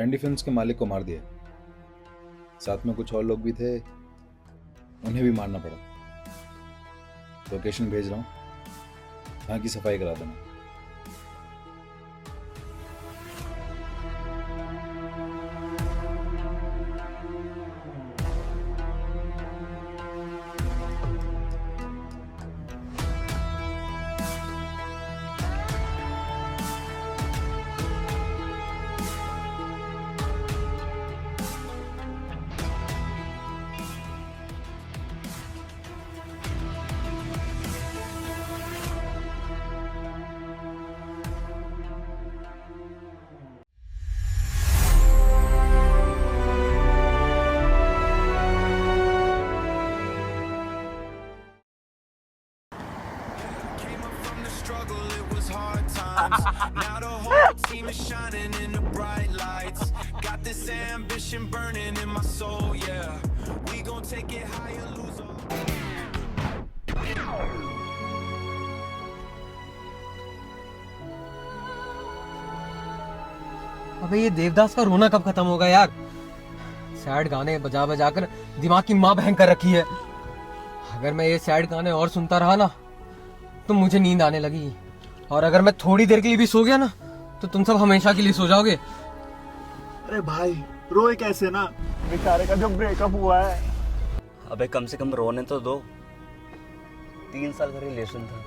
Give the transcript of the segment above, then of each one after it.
Candy films के मालिक को मार दिया। साथ में कुछ और लोग भी थे, उन्हें भी मारना पड़ा। लोकेशन भेज रहा हूँ, यहाँ की सफाई करा देना। Now the whole team is shining in the bright lights. Got this ambition burning in my soul, yeah. We gon' take it higher, lose all. अबे ये देवदास का रोना कब खत्म होगा यार। सैड गाने बजा बजा कर दिमाग की माँ बहन कर रखी है। अगर मैं ये सैड गाने और सुनता रहा ना तो मुझे नींद आने लगी, और अगर मैं थोड़ी देर के लिए भी सो गया ना तो तुम सब हमेशा के लिए सो जाओगे। अरे भाई रोए कैसे ना, बेचारे का जो ब्रेकअप हुआ है। अबे कम से कम रोने तो दो। 3 साल का रिलेशन था,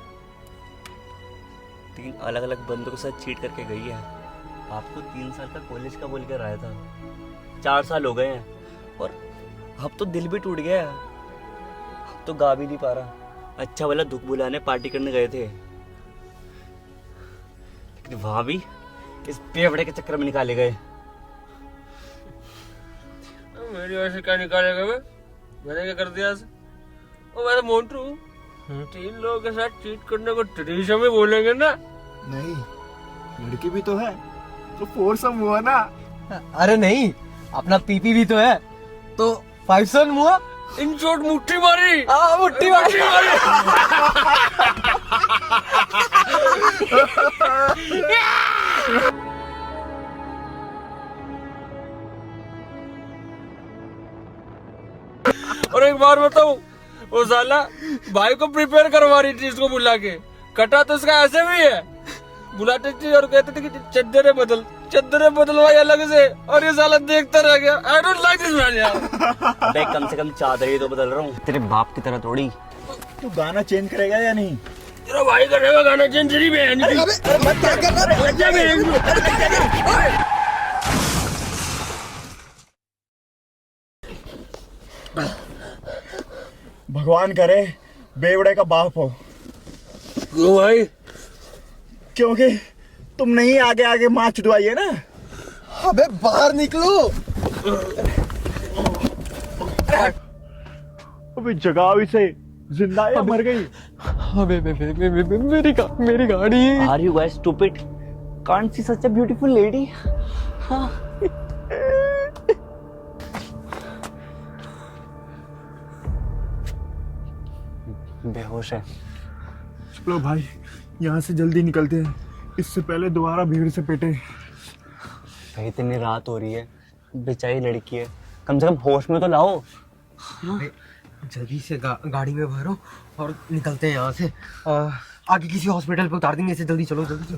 3 अलग अलग बंदों के साथ चीट करके गई है। आपको 3 साल का कॉलेज का बोल कर आया था, 4 साल हो गए हैं और अब तो दिल भी टूट गया है। अब तो गा भी नहीं पा रहा। अच्छा वाला दुख बुलाने पार्टी करने गए थे, लेकिन वहां भी इस बेवड़े के चक्कर में निकाले गए। मेरी वजह से क्या निकालेगा बे? मैंने क्या कर दिया? ओ मैं तो मोंटू 3 लोगों के साथ चीट करने को ट्रेडिशन में बोलेंगे ना? नहीं, लड़की भी तो है तो फोरसम हुआ ना। अरे नहीं, अपना पीपी भी तो है तो 5 हुआ। इन शॉर्ट मुट्ठी मारी। मुट्ठी मारी। और एक बार बताऊं, वो साला भाई को प्रिपेयर करवा रही थी इसको बुला के। कटा तो इसका ऐसे भी है, बुलाते थी और कहते थे कि चद्दरें बदलवाई अलग से, और ये साला देखता रह गया। I don't like this man यार। अबे कम से कम चादर ही तो बदल रहा हूँ, तेरे बाप की तरह थोड़ी। तू गाना चेंज करेगा या नहीं? तेरा भाई करेगा गाना चेंज तेरी बहन की। मत क्या कर रहा है? भगवान करे बेवड़े का बाप हो। क्यों भाई? क्योंकि तुम नहीं आगे आगे माँ चुदवाई है ना। अबे बाहर निकलो। अबे जगाओ इसे, जिंदा है या मर गई? अबे मेरी गाड़ी। Are you guys stupid? Can't see such a beautiful lady? बेहोश है। चलो भाई यहाँ से जल्दी निकलते हैं, इससे पहले दोबारा भीड़ से पिटे। भाई इतनी रात हो रही है, बेचारी लड़की है, कम से कम होश में तो लाओ। जल्दी से गाड़ी में भरो और निकलते हैं यहाँ से। आगे किसी हॉस्पिटल पे उतार देंगे इसे। जल्दी चलो, जल्दी चलो।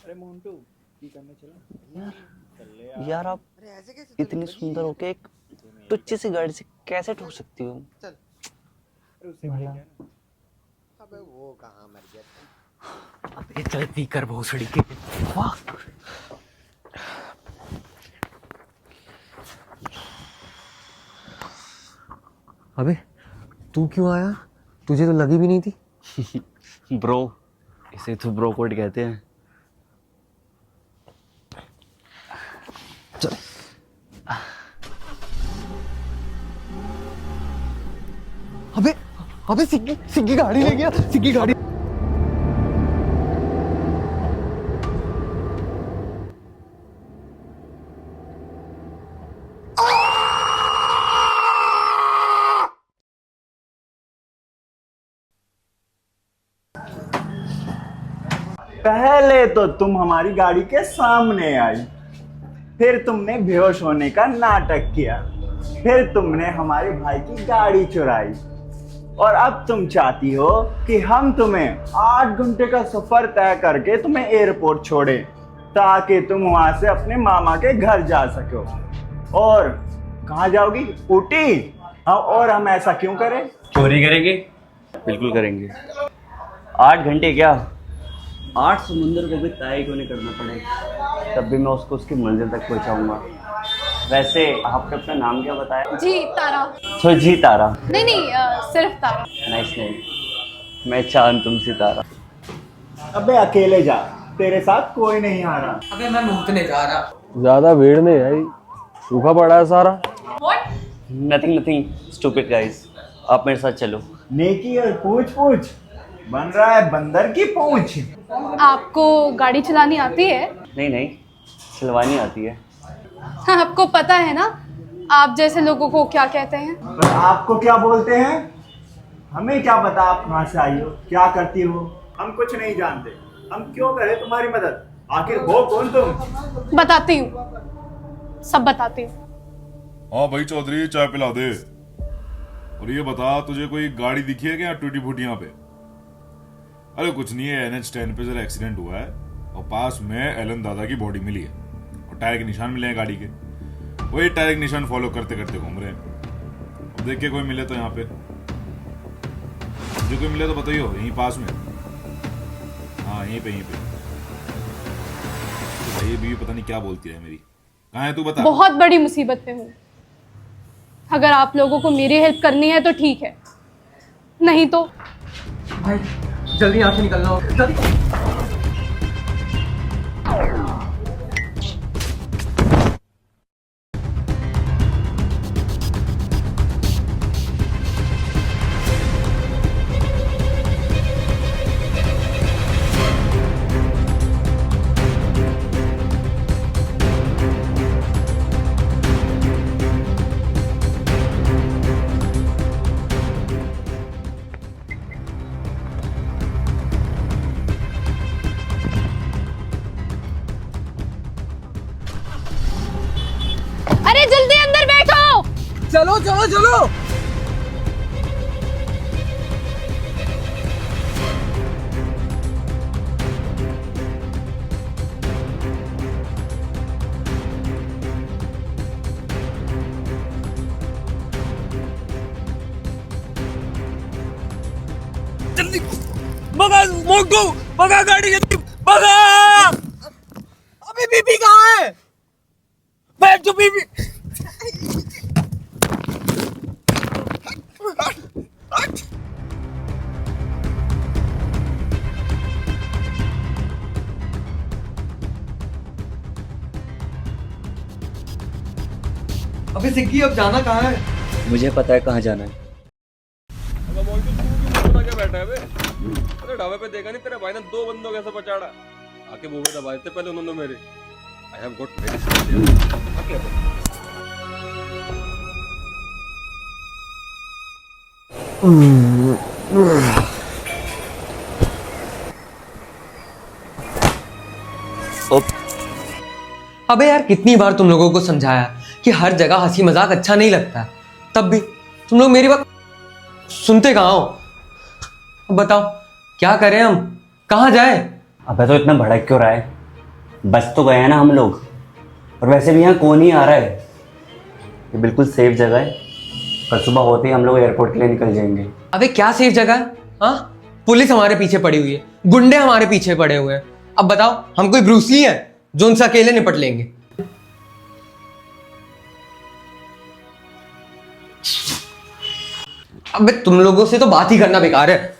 अरे मोंटू की करने चला? यार आप इतनी सुंदर होके एक टुच्ची सी गाड़ी से कैसे ठोक सकती हो? अबे वो कहाँ मर गया? अबे जल्दी कर भोसड़ी के। वाह। अबे तू क्यों आया? तुझे तो लगी भी नहीं थी। ब्रो, इसे तो ब्रो कोड कहते हैं। चल। अबे सिग्गी गाड़ी ले गया। सिग्गी गाड़ी। पहले तो तुम हमारी गाड़ी के सामने आई, फिर तुमने बेहोश होने का नाटक किया, फिर तुमने हमारे भाई की गाड़ी चुराई, और अब तुम चाहती हो कि हम तुम्हें 8 घंटे का सफर तय करके तुम्हें एयरपोर्ट छोड़े ताकि तुम वहां से अपने मामा के घर जा सको। और कहाँ जाओगी? ऊटी? हाँ, और हम ऐसा क्यों करें? चोरी करेंगे? बिल्कुल करेंगे। 8 घंटे क्या, 8 समुंदर को भी तय क्यों नहीं करना पड़े, तब भी मैं उसको उसकी मंजिल तक पहुंचाऊंगा। वैसे आपने अपना नाम क्या बताया? जी तारा। तो जी तारा? नहीं नहीं, सिर्फ तारा। Nice name. मैं चांद, तुम सितारा। अबे अकेले जा, तेरे साथ कोई नहीं आ रहा। अबे मैं मूतने जा रहा। ज्यादा भीड़ नहीं आई, सूखा पड़ा है सारा। नथिंग नथिंग स्टूपिड गाइस, आप मेरे साथ चलो। नेकी और पूछ पूछ बन रहा है बंदर की पूछ। आपको गाड़ी चलानी आती है? नहीं नहीं, चलवानी आती है। हाँ, आपको पता है ना आप जैसे लोगों को क्या कहते हैं? पर आपको क्या बोलते हैं? हमें क्या पता आप कहाँ से आई हो, क्या करती हो? हम कुछ नहीं जानते, हम क्यों करें तुम्हारी मदद? आखिर हो कौन तुम? बताती हूँ, सब बताती हूँ। हाँ भाई चौधरी, चाय पिला दे। और ये बता, तुझे कोई गाड़ी दिखी है क्या टूटी फूटी यहाँ पे? अरे कुछ नहीं है, NH 10 पे जरा एक्सीडेंट हुआ है और पास में एलन दादा की बॉडी मिली है और टायर के निशान मिले हैं गाड़ी के। वही टायर के निशान फॉलो करते करते घूम रहे हैं। अब देखिए कोई मिले तो यहाँ पे, जो कोई मिले तो बताइए, यहीं पास में। हाँ यहीं पे तो भाई, ये बीवी पता नहीं क्या बोलती है मेरी। कहाँ है तू, बता। बहुत बड़ी मुसीबत में हूँ, अगर आप लोगों को मेरी हेल्प करनी है तो ठीक है, नहीं तो भाई जल्दी यहाँ से निकलना होगा, जल्दी। अरे जल्दी अंदर बैठो। चलो चलो चलो। जल्दी भगा मोटू, भगा गाड़ी, जल्दी भगा। अबे बीबी कहाँ है? बैठ जो बीबी। अबे सिक्की, अब जाना कहाँ है? मुझे पता है कहाँ जाना है। क्या बैठा है बे? अरे ढाबे पे देखा नहीं तेरे भाई ने 2 बंदों कैसे बचाड़ा, आके वो भी दबाए थे पहले उन्होंने मेरे। आई हैव गॉट अबे यार कितनी बार तुम लोगों को समझाया कि हर जगह हंसी मजाक अच्छा नहीं लगता, तब भी तुम लोग मेरी बात सुनते कहाँ हो? अब बताओ क्या करें, हम कहाँ जाएं? अबे तो इतना भड़क क्यों रहा है? बस तो गए हैं ना हम लोग, और वैसे भी यहाँ कौन ही आ रहा है। ये बिल्कुल सेफ जगह है, कल सुबह होते ही हम लोग एयरपोर्ट के लिए निकल जाएंगे। अबे क्या सेफ जगह है? हाँ, पुलिस हमारे पीछे पड़ी हुई है, गुंडे हमारे पीछे पड़े हुए हैं। अब बताओ हम कोई ब्रूसली है जो उनसे अकेले निपट लेंगे? अबे तुम लोगों से तो बात ही करना बेकार है।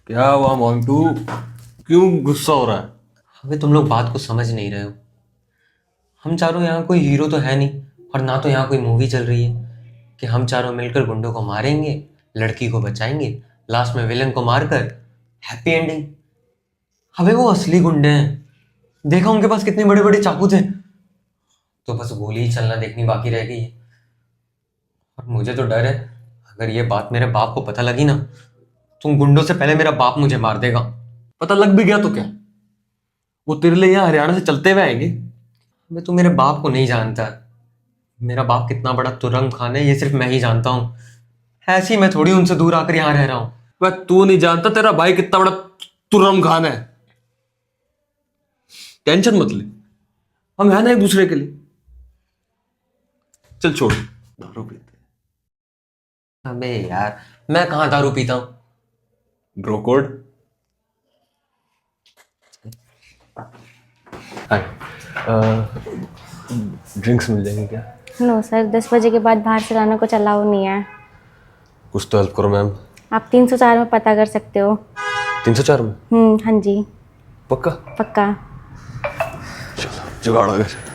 क्या हुआ मोंटू, क्यों गुस्सा हो रहा है? अबे तुम लोग बात को समझ नहीं रहे हो। हम चारों यहाँ कोई हीरो तो है नहीं, और ना तो यहाँ कोई मूवी चल रही है कि हम चारों मिलकर गुंडों को मारेंगे, लड़की को बचाएंगे, लास्ट में विलन को मारकर हैप्पी एंडिंग। अबे वो असली गुंडे हैं, देखा उनके पास कितने बड़े बड़े चाकू थे। तो बस गोली ही चलना देखनी बाकी रह गई है। और मुझे तो डर है, अगर ये बात मेरे बाप को पता लगी ना, तुम गुंडों से पहले मेरा बाप मुझे मार देगा। पता लग भी गया तो क्या, वो तेरे लिए यहाँ हरियाणा से चलते हुए आएंगे। मैं तू मेरे बाप को नहीं जानता। मेरा बाप कितना बड़ा तुरंग खान है ये सिर्फ मैं ही जानता हूँ। ऐसे ही मैं थोड़ी उनसे दूर आकर यहाँ रह रहा हूँ। वह तू नहीं जानता तेरा भाई कितना बड़ा तुरम खान है। टेंशन मत ले, हम है ना एक दूसरे के लिए। चल छोड़, दारू पीते। अबे यार मैं कहाँ दारू पीता हूँ। Bro code. ड्रिंक्स मिल जाएंगे क्या? नो सर, 10 बजे के बाद बाहर से लाने को अलाउ नहीं है। कुछ तो हेल्प करो मैम। आप 304 में पता कर सकते हो। 304 में? हाँ जी। पक्का? पक्का। चलो जुगाड़ अगर।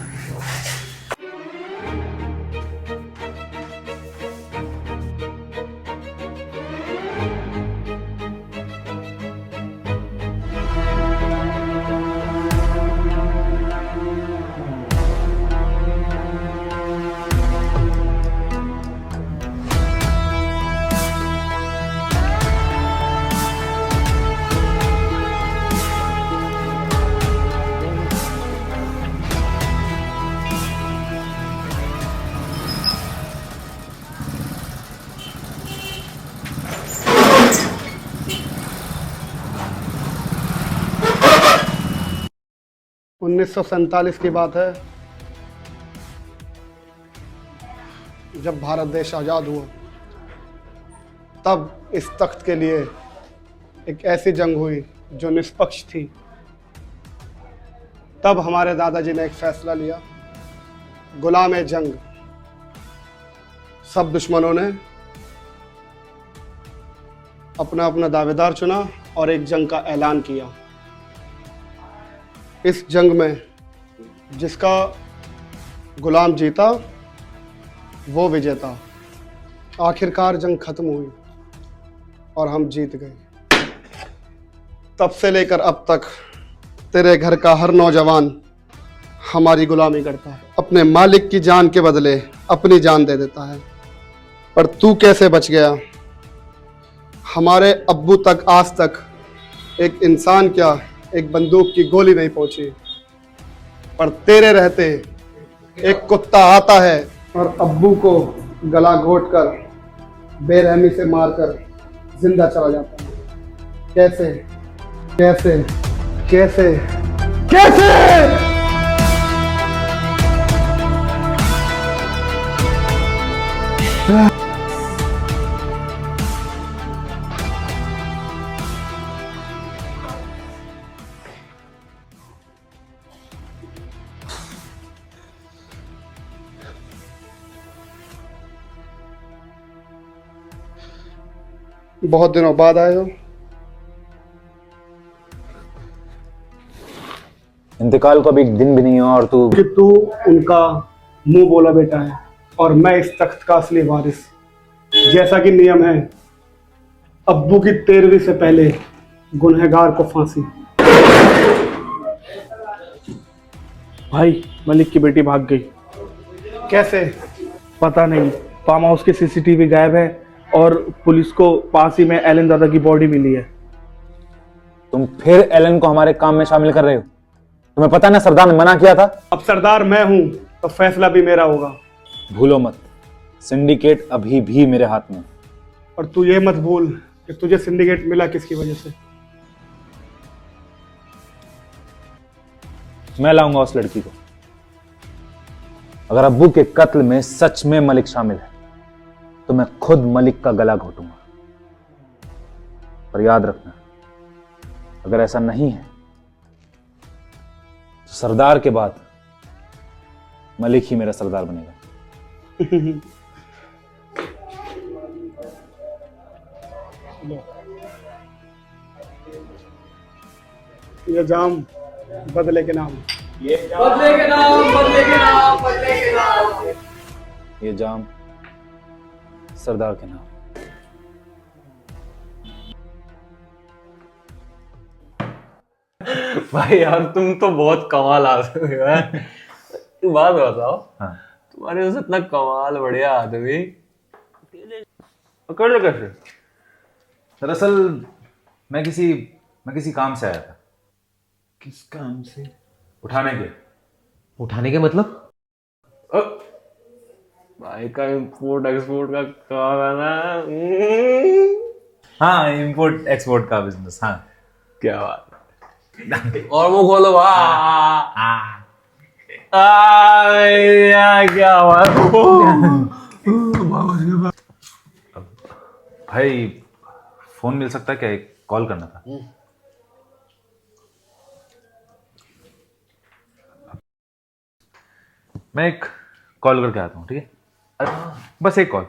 उन्नीस की बात है, जब भारत देश आज़ाद हुआ, तब इस तख्त के लिए एक ऐसी जंग हुई जो निष्पक्ष थी। तब हमारे दादाजी ने एक फैसला लिया, गुलाम जंग। सब दुश्मनों ने अपना अपना दावेदार चुना और एक जंग का ऐलान किया। इस जंग में जिसका गुलाम जीता वो विजेता। आखिरकार जंग खत्म हुई और हम जीत गए। तब से लेकर अब तक तेरे घर का हर नौजवान हमारी गुलामी करता है, अपने मालिक की जान के बदले अपनी जान दे देता है। पर तू कैसे बच गया? हमारे अब्बू तक आज तक एक इंसान क्या, एक बंदूक की गोली नहीं पहुंची। पर तेरे रहते एक कुत्ता आता है और अब्बू को गला घोट कर बेरहमी से मारकर जिंदा चला जाता है। कैसे कैसे कैसे कैसे? बहुत दिनों बाद आए हो। इंतकाल को अभी एक दिन भी नहीं हुआ और तू कि तू उनका मुंह बोला बेटा है और मैं इस तख्त का असली वारिस। जैसा कि नियम है, अब्बू की 13वीं से पहले गुनहगार को फांसी। भाई, मलिक की बेटी भाग गई। कैसे? पता नहीं, फार्म हाउस के सीसीटीवी गायब है और पुलिस को पास ही में एलन दादा की बॉडी मिली है। तुम फिर एलन को हमारे काम में शामिल कर रहे हो? तुम्हें पता ना सरदार ने मना किया था। अब सरदार मैं हूं तो फैसला भी मेरा होगा। भूलो मत, सिंडिकेट अभी भी मेरे हाथ में। और तू ये मत भूल कि तुझे सिंडिकेट मिला किसकी वजह से। मैं लाऊंगा उस लड़की को। अगर अब्बू के कत्ल में सच में मलिक शामिल है तो मैं खुद मलिक का गला घोटूंगा। पर याद रखना, अगर ऐसा नहीं है तो सरदार के बाद मलिक ही मेरा सरदार बनेगा। ये जाम बदले के नाम। बदले के नाम, बदले के नाम, बदले के नाम। ये जाम सरदार के नाम। भाई यार तुम तो बहुत कमाल आदमी हो यार। एक बात बताओ, हाँ। तुम्हारे से इतना कमाल बढ़िया आदमी पकड़ ले कैसे? दरअसल मैं किसी काम से आया था। किस काम से? उठाने के। उठाने के मतलब? भाई का इंपोर्ट एक्सपोर्ट का काम है ना। हाँ, इंपोर्ट एक्सपोर्ट का बिजनेस। हाँ, क्या बात है। और वो खोलो क्या बात। भाई फोन मिल सकता है क्या? एक कॉल करना था। मैं एक कॉल करके आता हूँ, ठीक है? बस एक call.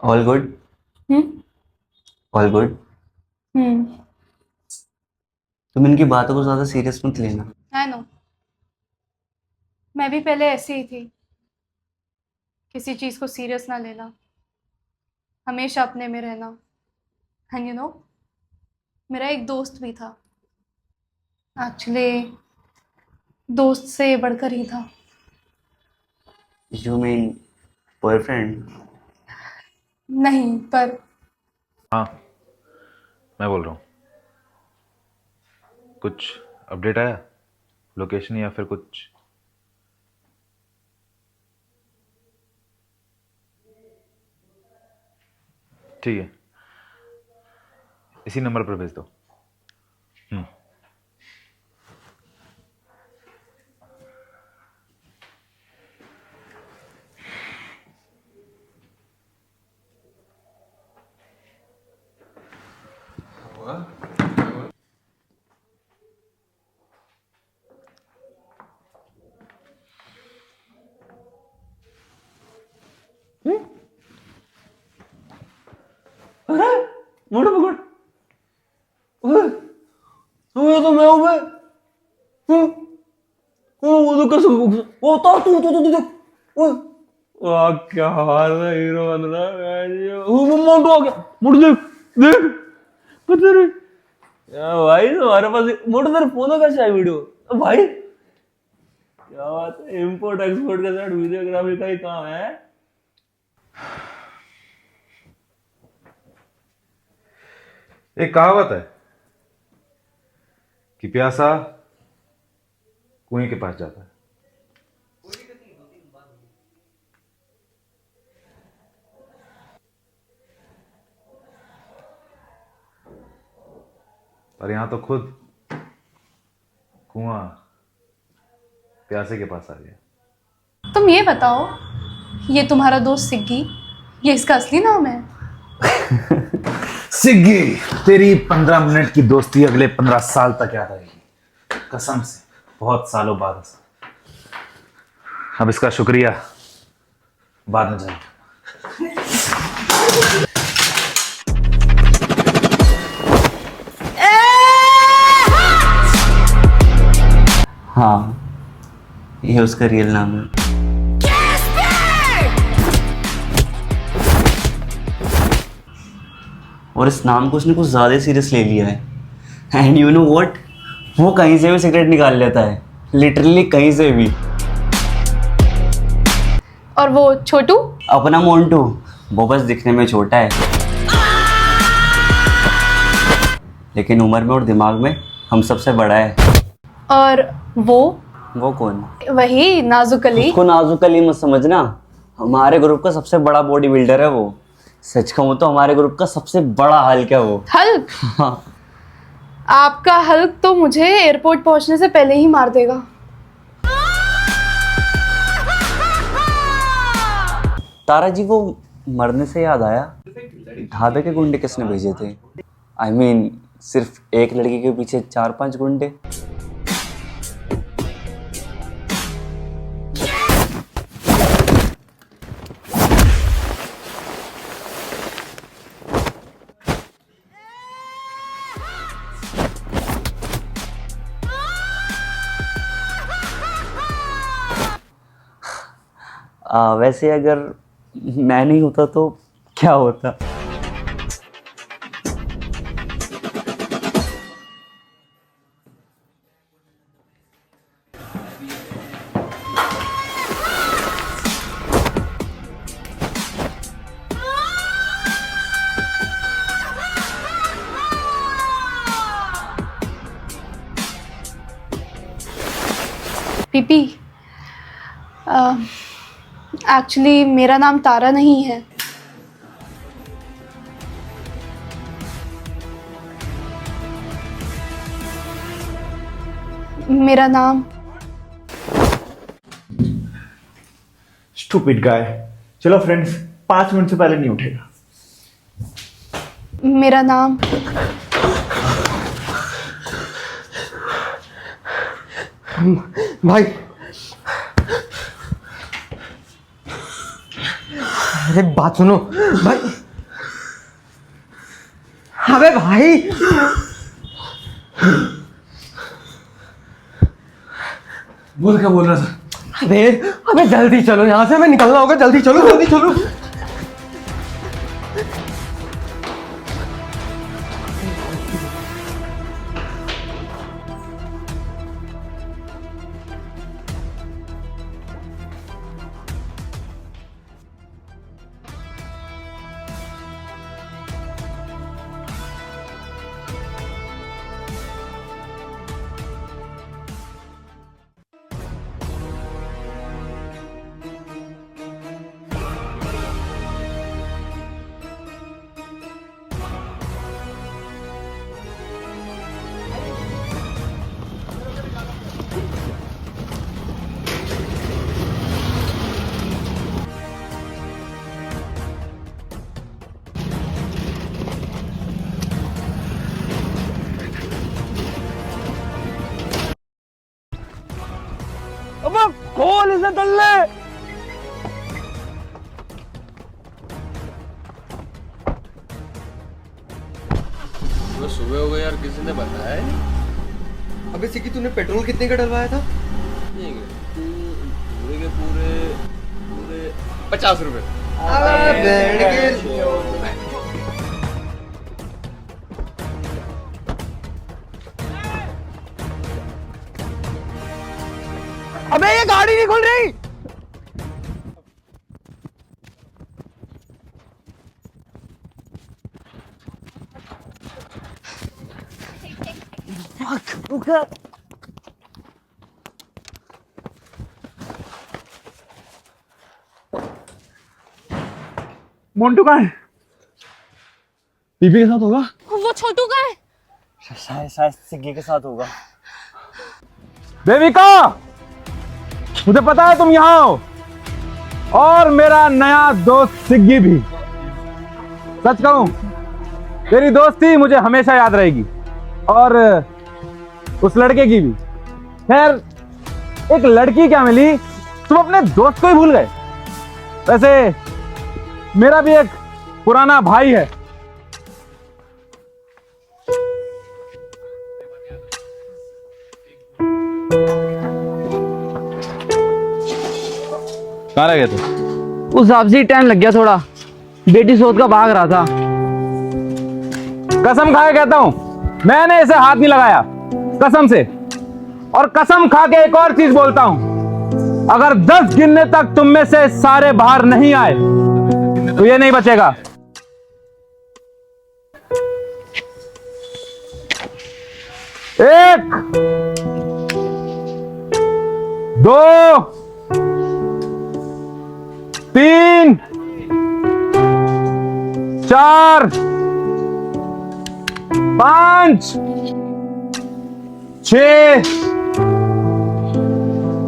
All good? All good? तुम इनकी बातों को ज्यादा सीरियस मत लेना। आई नो, मैं भी पहले ऐसी ही थी। किसी चीज़ को सीरियस ना लेना, हमेशा अपने में रहना। एंड यू नो, मेरा एक दोस्त भी था। एक्चुअली दोस्त से बढ़कर ही था। You mean boyfriend? नहीं, पर हाँ, मैं बोल रहा हूँ। कुछ अपडेट आया? लोकेशन या फिर कुछ? ठीक है, इसी नंबर पर भेज दो। मुड़ पकड़। तो मैं हूं। वो तो कैसे वो तो तू वाह क्या हाल है। हीरो बन रहा है। वो मोटू आ गया। मुड़ देख पता नहीं भाई तुम्हारे पास मोटू तेरे फोन कैसे आई वीडियो? भाई क्या बात है। इंपोर्ट एक्सपोर्ट के साथ वीडियोग्राफी का ही काम है। एक कहावत है कि प्यासा कुएं के पास जाता है। पर यहां तो खुद कुआं प्यासे के पास आ गया। तुम ये बताओ, ये तुम्हारा दोस्त सिग्गी, ये इसका असली नाम है? सिग्गी, तेरी 15 मिनट की दोस्ती अगले 15 साल तक याद आएगी, कसम से। बहुत सालों बाद। अब इसका शुक्रिया बाद में जाएगा। हाँ, ये उसका रियल नाम है। और इस नाम को उसने कुछ ज्यादा सीरियस ले लिया है। एंड यू नो व्हाट, वो कहीं से भी सिगरेट निकाल लेता है, लिटरली कहीं से भी। और वो छोटू? अपना मोंटू, वो बस दिखने में छोटा है, लेकिन उम्र में और दिमाग में हम सबसे बड़ा है। और वो कौन? वही नाजुक अली। उसको नाजुक अली मत समझना, हमारे ग्रुप का सबसे बड़ा बॉडी बिल्डर है वो। सच कहूँ तो हमारे ग्रुप का सबसे बड़ा हल्क है वो। हल्क? हाँ। आपका हल्क तो मुझे एयरपोर्ट पहुंचने से पहले ही मार देगा। तारा जी, वो मरने से याद आया, ढाबे के गुंडे किसने भेजे थे? आई मीन सिर्फ एक लड़की के पीछे 4-5 गुंडे। वैसे अगर मैं नहीं होता तो क्या होता? पीपी, एक्चुअली मेरा नाम तारा नहीं है। मेरा नाम स्टूपिड गाय। चलो फ्रेंड्स, 5 मिनट से पहले नहीं उठेगा। मेरा नाम भाई, अरे बात सुनो भाई। अबे भाई, बोल क्या बोल रहा था? अबे अबे जल्दी चलो, यहाँ से हमें निकलना होगा। जल्दी चलो, जल्दी चलो। अब खोल इसे दल्ले। तो सुबह हो गई यार, किसी ने बताया ही नहीं। अबे सिक्की, तूने पेट्रोल कितने का डलवाया था? नहीं गए। पूरे के पूरे पूरे 50 रुपए। अबे ये गाड़ी नहीं खुल रही। मोन्टू कहाँ है? पीपी के साथ होगा। वो छोटू का है। शायद सिग्गी के साथ होगा। देविका, मुझे पता है तुम यहाँ हो, और मेरा नया दोस्त सिग्गी भी। सच कहूं, तेरी दोस्ती मुझे हमेशा याद रहेगी, और उस लड़के की भी। खैर, एक लड़की क्या मिली, तुम अपने दोस्त को ही भूल गए। वैसे मेरा भी एक पुराना भाई है। कहाँ रह गए थे? उस सब्जी टाइम लग गया थोड़ा, बेटी सोच का भाग रहा था। कसम खा के कहता हूं, मैंने इसे हाथ नहीं लगाया, कसम से। और कसम खा के एक और चीज बोलता हूं, अगर 10 गिनने तक तुम में से सारे बाहर नहीं आए तो ये नहीं बचेगा। एक, 2, 3, 4, 5, 6,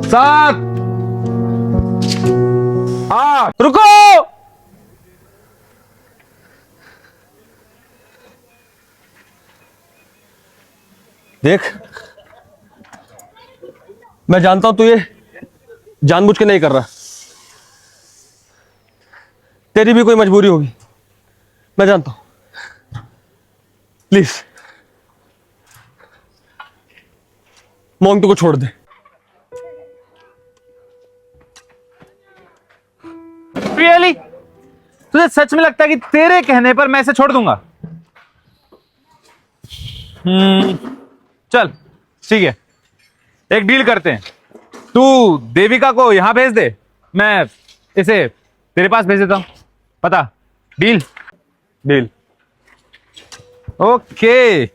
7, 8। रुको। देख, मैं जानता हूं तू ये जानबूझ के नहीं कर रहा। तेरी भी कोई मजबूरी होगी, मैं जानता हूं। प्लीज मोंटू को छोड़ दे। तुझे सच में लगता है कि तेरे कहने पर मैं इसे छोड़ दूंगा? चल ठीक है, एक डील करते हैं। तू देविका को यहां भेज दे, मैं इसे तेरे पास भेज देता हूं। पता? डील? डील। ओके।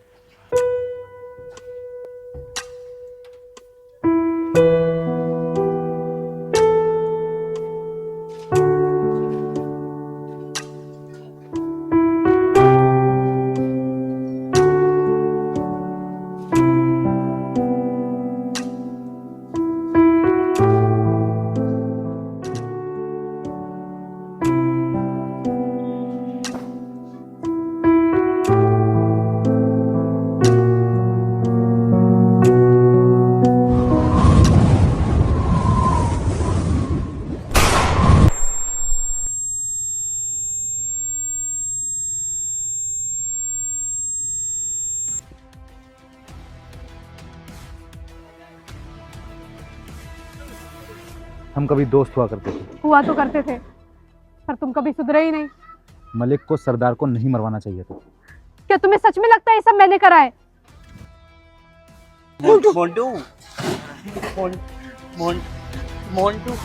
हम कभी दोस्त हुआ करते थे। हुआ तो करते थे, पर तुम कभी सुधरे ही नहीं। मलिक को सरदार को नहीं मरवाना चाहिए था। क्या तुम्हें सच में लगता है ये सब मैंने करा है? मोंटू मोंटू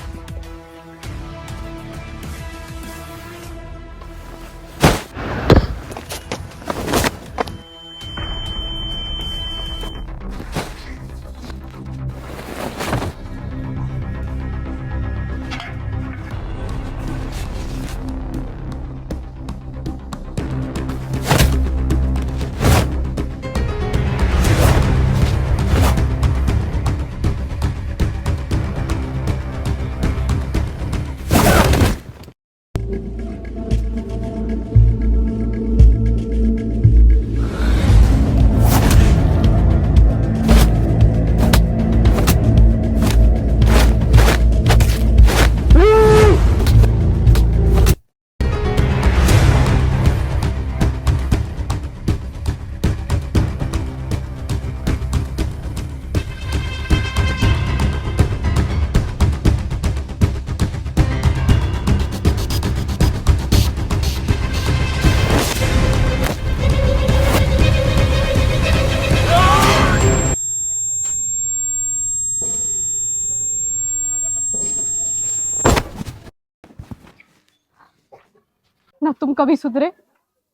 ना तुम कभी सुधरे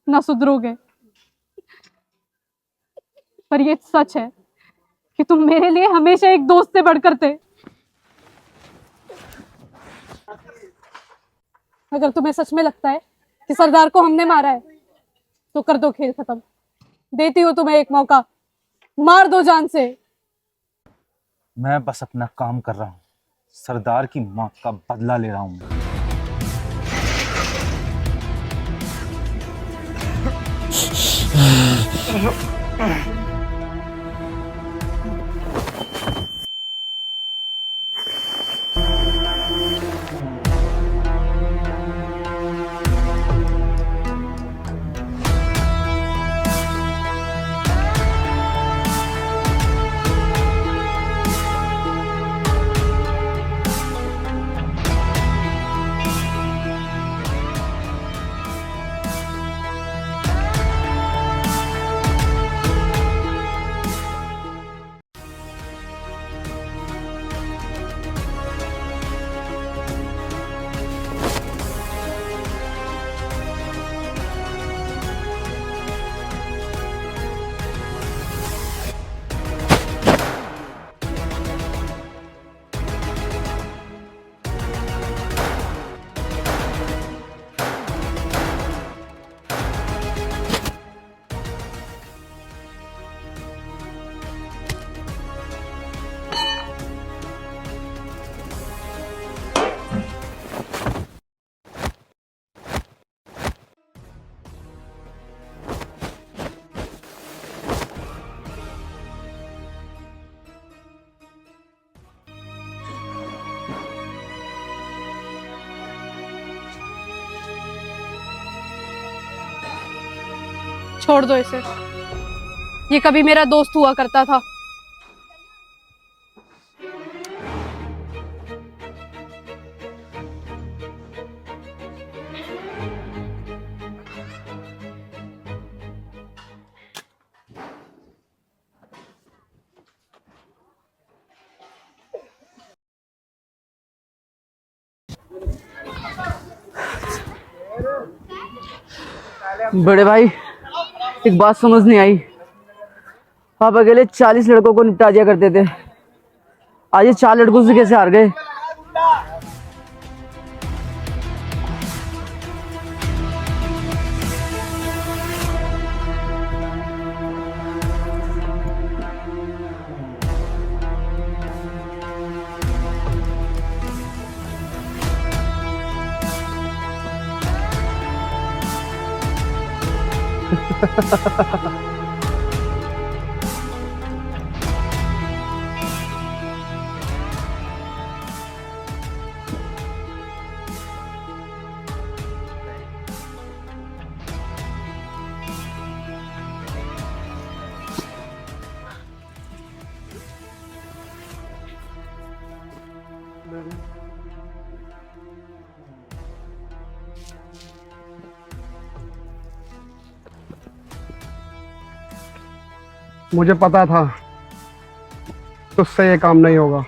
ना सुधरोगे, पर ये सच है कि तुम मेरे लिए हमेशा एक दोस्त से बढ़कर थे। अगर तुम्हें सच में लगता है कि सरदार को हमने मारा है तो कर दो खेल खत्म। देती हूँ तुम्हें एक मौका, मार दो जान से। मैं बस अपना काम कर रहा हूं, सरदार की मौत का बदला ले रहा हूं। छोड़ दो इसे, ये कभी मेरा दोस्त हुआ करता था। बड़े भाई, एक बात समझ नहीं आई। आप अकेले 40 लड़कों को निपटा दिया करते थे, आज ये 4 लड़कों से कैसे हार गए? मुझे पता था तुझसे ये काम नहीं होगा।